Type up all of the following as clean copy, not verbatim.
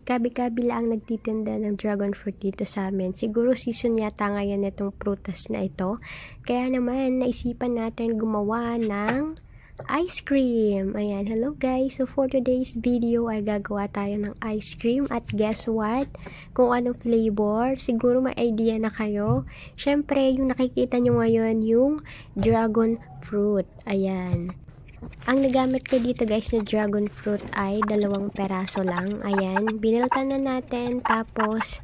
Kabi-kabi lang nagtitinda ng dragon fruit dito sa amin. Siguro season yata ngayon itong prutas na ito. Kaya naman, naisipan natin gumawa ng ice cream. Ayan, hello guys. So for today's video ay gagawa tayo ng ice cream. At guess what? Kung anong flavor, siguro may idea na kayo. Syempre, yung nakikita nyo ngayon, yung dragon fruit. Ayan. Ang nagamit ko dito guys na dragon fruit ay 2 peraso lang. Ayan, binaltan na natin tapos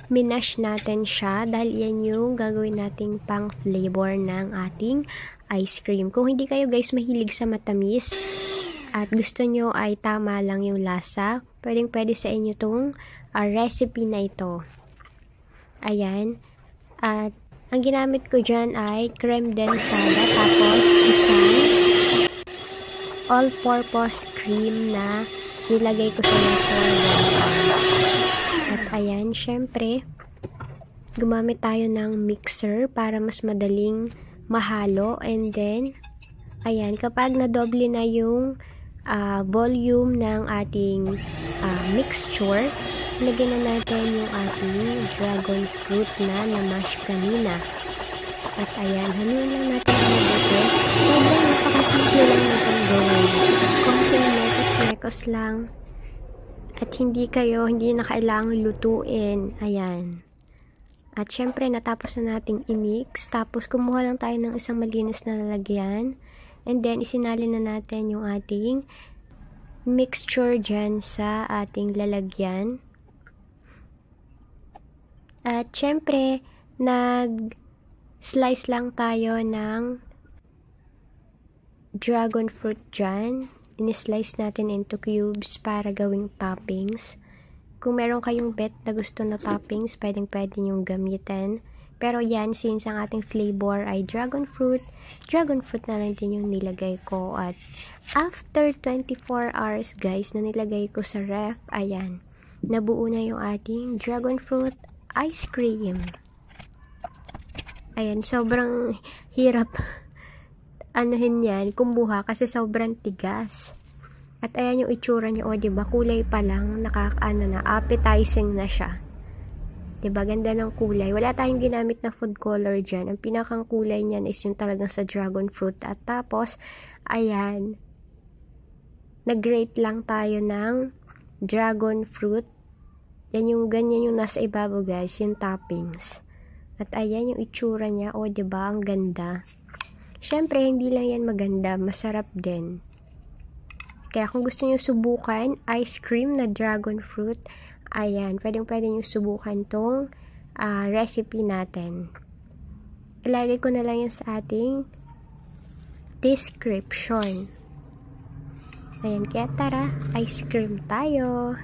minash natin siya dahil yan yung gagawin nating pang flavor ng ating ice cream. Kung hindi kayo guys mahilig sa matamis at gusto nyo ay tama lang yung lasa, pwede sa inyo tong recipe na ito. Ayan, at ang ginamit ko dyan ay creme densada tapos isang all-purpose cream na nilagay ko sa microwave. At ayan, syempre, gumamit tayo ng mixer para mas madaling mahalo. And then, ayan, kapag nadoble na yung volume ng ating mixture, lagyan na natin yung ating dragon fruit na na-mash kanina. At ayan, haluin lang natin ang mabuti. Sobrang napakasimple lang natin gawin. Konting mekos lang. At hindi na kailangan lutuin. Ayan. At syempre, natapos na nating i-mix. Tapos, kumuha lang tayo ng isang malinis na lalagyan. And then, isinalin na natin yung ating mixture dyan sa ating lalagyan. At syempre, slice lang tayo ng dragon fruit dyan. In-slice natin into cubes para gawing toppings. Kung meron kayong bet na gusto na toppings, pwede nyong gamitin. Pero yan, since ang ating flavor ay dragon fruit na lang din yung nilagay ko. At after 24 hours guys, na nilagay ko sa ref, ayan, nabuo na yung ating dragon fruit ice cream. Ayan, sobrang hirap anuhin yan, kumuha kasi sobrang tigas. At ayan yung itsura niya, o diba, kulay pa lang, appetizing na siya. Diba, ganda ng kulay. Wala tayong ginamit na food color dyan. Ang pinakang kulay niyan is yung talagang sa dragon fruit. At tapos, ayan, nag-grate lang tayo ng dragon fruit. Yan yung ganyan yung nasa ibabaw guys, yung toppings. At ayan yung itsura niya. O, diba? Ang ganda. Syempre, hindi lang yan maganda. Masarap din. Kaya kung gusto niyo subukan, ice cream na dragon fruit, ayan, pwede niyo subukan tong recipe natin. Ilagay ko na lang yan sa ating description. Ayan, kaya tara, ice cream tayo.